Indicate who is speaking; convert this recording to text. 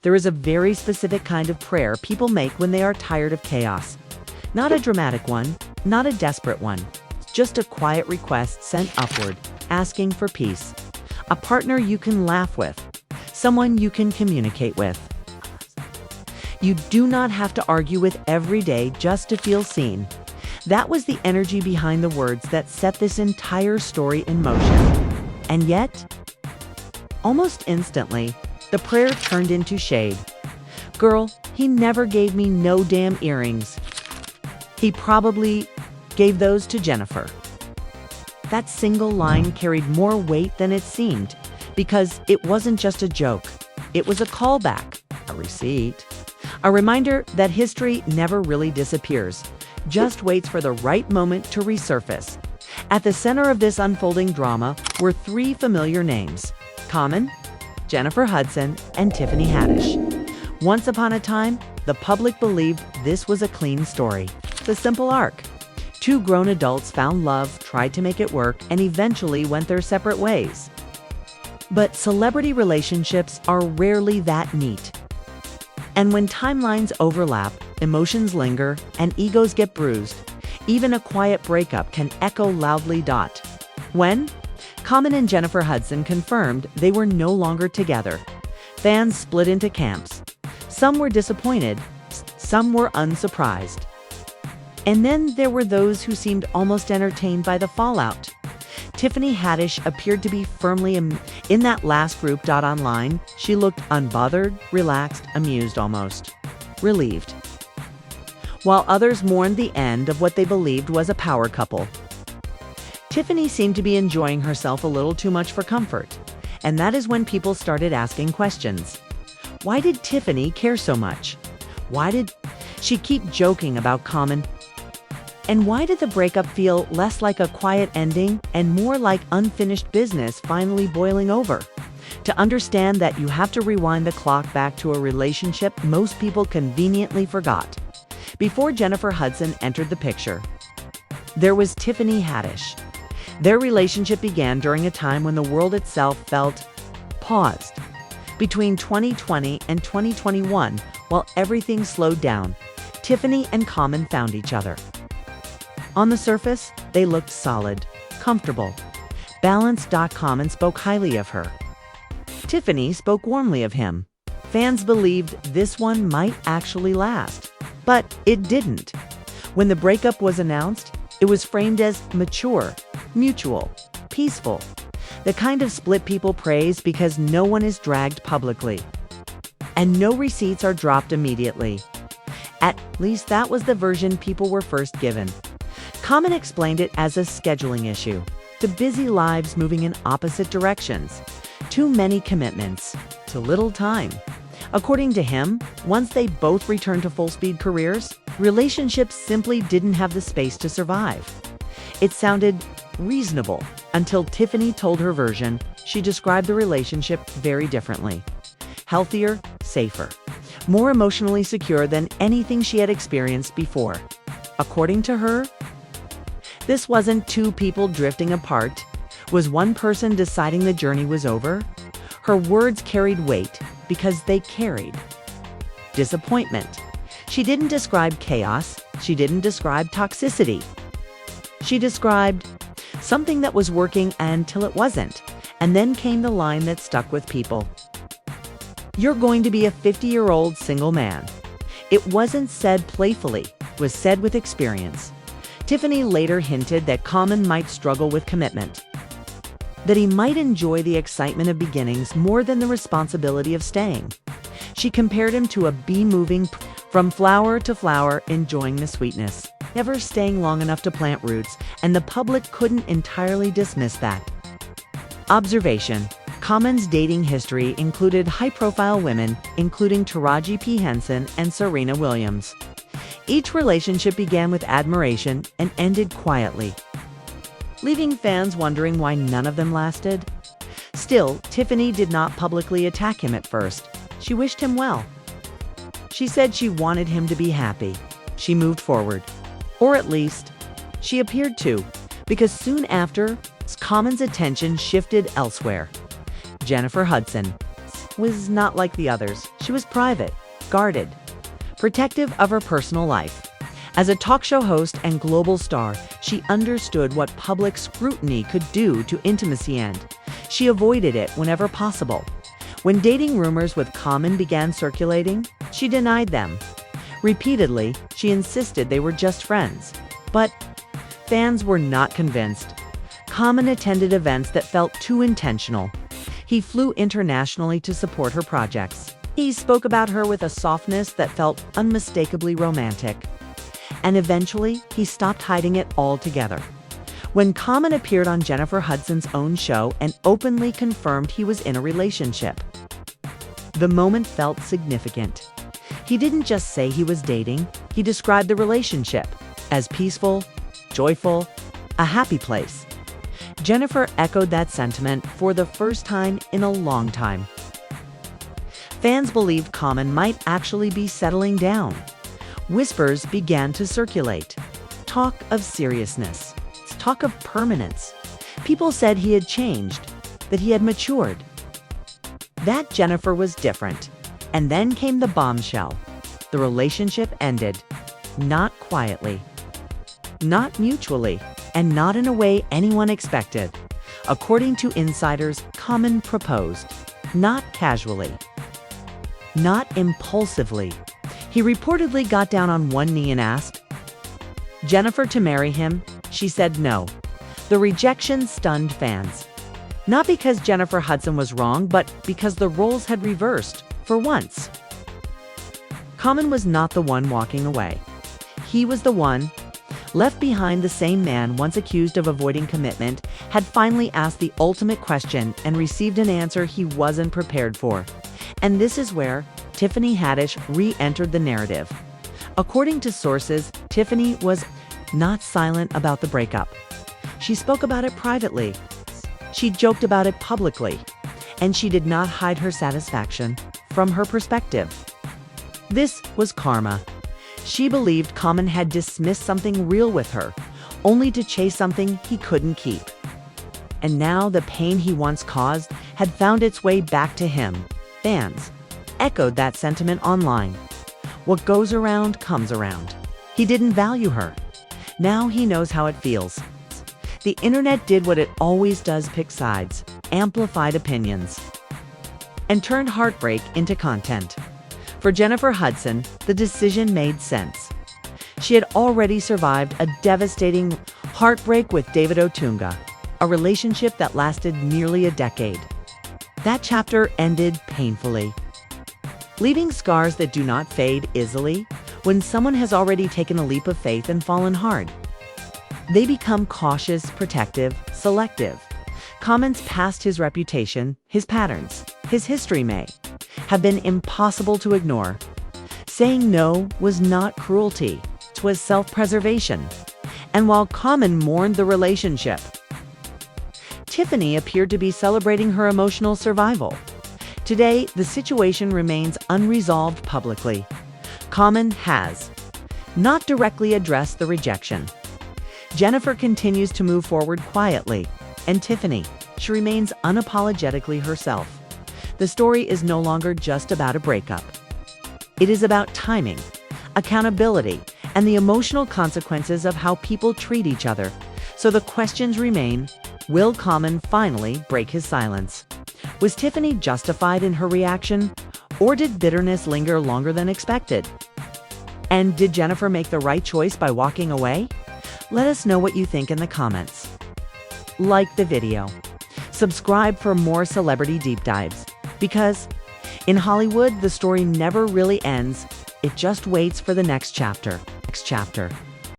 Speaker 1: There is a very specific kind of prayer people make when they are tired of chaos. Not a dramatic one, not a desperate one, just a quiet request sent upward, asking for peace. A partner you can laugh with, someone you can communicate with. You do not have to argue with every day just to feel seen. That was the energy behind the words that set this entire story in motion. And yet, almost instantly, the prayer turned into shade. Girl, he never gave me no damn earrings. He probably gave those to Jennifer. That single line carried more weight than it seemed, because it wasn't just a joke. It was a callback, a receipt, a reminder that history never really disappears, just waits for the right moment to resurface. At the center of this unfolding drama were three familiar names: Common, Jennifer Hudson, and Tiffany Haddish. Once upon a time, the public believed this was a clean story. The simple arc. Two grown adults found love, tried to make it work, and eventually went their separate ways. But celebrity relationships are rarely that neat. And when timelines overlap, emotions linger, and egos get bruised, even a quiet breakup can echo loudly. When Common and Jennifer Hudson confirmed they were no longer together, fans split into camps. Some were disappointed, some were unsurprised. And then there were those who seemed almost entertained by the fallout. Tiffany Haddish appeared to be firmly in that last group. Online, she looked unbothered, relaxed, amused almost, relieved. While others mourned the end of what they believed was a power couple. Tiffany seemed to be enjoying herself a little too much for comfort, and that is when people started asking questions. Why did Tiffany care so much? Why did she keep joking about Common? And why did the breakup feel less like a quiet ending and more like unfinished business finally boiling over? To understand that, you have to rewind the clock back to a relationship most people conveniently forgot. Before Jennifer Hudson entered the picture, there was Tiffany Haddish. Their relationship began during a time when the world itself felt paused. Between 2020 and 2021, while everything slowed down, Tiffany and Common found each other. On the surface, they looked solid, comfortable, balanced. Common spoke highly of her. Tiffany spoke warmly of him. Fans believed this one might actually last, but it didn't. When the breakup was announced, it was framed as mature, mutual, peaceful, the kind of split people praise because no one is dragged publicly, and no receipts are dropped immediately. At least that was the version people were first given. Common explained it as a scheduling issue, to busy lives moving in opposite directions, too many commitments, too little time. According to him, once they both returned to full-speed careers, relationships simply didn't have the space to survive. It sounded reasonable until Tiffany told her version. She described the relationship very differently. Healthier, safer, more emotionally secure than anything she had experienced before. According to her, this wasn't two people drifting apart. Was one person deciding the journey was over? Her words carried weight because they carried disappointment. She didn't describe chaos. She didn't describe toxicity. She described something that was working until it wasn't. And then came the line that stuck with people. You're going to be a 50-year-old single man. It wasn't said playfully, it was said with experience. Tiffany later hinted that Common might struggle with commitment, that he might enjoy the excitement of beginnings more than the responsibility of staying. She compared him to a bee moving from flower to flower, enjoying the sweetness, never staying long enough to plant roots, and the public couldn't entirely dismiss that. Observation. Common's dating history included high-profile women, including Taraji P. Henson and Serena Williams. Each relationship began with admiration and ended quietly, leaving fans wondering why none of them lasted. Still, Tiffany did not publicly attack him at first. She wished him well. She said she wanted him to be happy. She moved forward. Or at least, she appeared to, because soon after, Common's attention shifted elsewhere. Jennifer Hudson was not like the others. She was private, guarded, protective of her personal life. As a talk show host and global star, she understood what public scrutiny could do to intimacy, and she avoided it whenever possible. When dating rumors with Common began circulating, she denied them. Repeatedly, she insisted they were just friends. But fans were not convinced. Common attended events that felt too intentional. He flew internationally to support her projects. He spoke about her with a softness that felt unmistakably romantic. And eventually, he stopped hiding it altogether. When Common appeared on Jennifer Hudson's own show and openly confirmed he was in a relationship, the moment felt significant. He didn't just say he was dating, he described the relationship as peaceful, joyful, a happy place. Jennifer echoed that sentiment for the first time in a long time. Fans believed Common might actually be settling down. Whispers began to circulate. Talk of seriousness. Talk of permanence. People said he had changed, that he had matured, that Jennifer was different. And then came the bombshell. The relationship ended. Not quietly, not mutually, and not in a way anyone expected. According to insiders, Common proposed, not casually, not impulsively. He reportedly got down on one knee and asked Jennifer to marry him. She said no. The rejection stunned fans. Not because Jennifer Hudson was wrong, but because the roles had reversed, for once. Common was not the one walking away. He was the one left behind. The same man once accused of avoiding commitment had finally asked the ultimate question and received an answer he wasn't prepared for. And this is where Tiffany Haddish re-entered the narrative. According to sources, Tiffany was not silent about the breakup. She spoke about it privately. She joked about it publicly. And she did not hide her satisfaction from her perspective. This was karma. She believed Common had dismissed something real with her, only to chase something he couldn't keep. And now the pain he once caused had found its way back to him. Fans echoed that sentiment online. What goes around comes around. He didn't value her. Now he knows how it feels. The internet did what it always does: pick sides, amplified opinions, and turned heartbreak into content. For Jennifer Hudson, the decision made sense. She had already survived a devastating heartbreak with David Otunga, a relationship that lasted nearly a decade. That chapter ended painfully, leaving scars that do not fade easily. When someone has already taken a leap of faith and fallen hard, they become cautious, protective, selective. Common's past, his reputation, his patterns, his history may have been impossible to ignore. Saying no was not cruelty, it was self-preservation. And while Common mourned the relationship, Tiffany appeared to be celebrating her emotional survival. Today, the situation remains unresolved publicly. Common has not directly addressed the rejection. Jennifer continues to move forward quietly, and Tiffany, she remains unapologetically herself. The story is no longer just about a breakup. It is about timing, accountability, and the emotional consequences of how people treat each other. So the questions remain: will Common finally break his silence? Was Tiffany justified in her reaction, or did bitterness linger longer than expected? And did Jennifer make the right choice by walking away? Let us know what you think in the comments. Like the video. Subscribe for more celebrity deep dives. Because in Hollywood, the story never really ends. It just waits for the next chapter.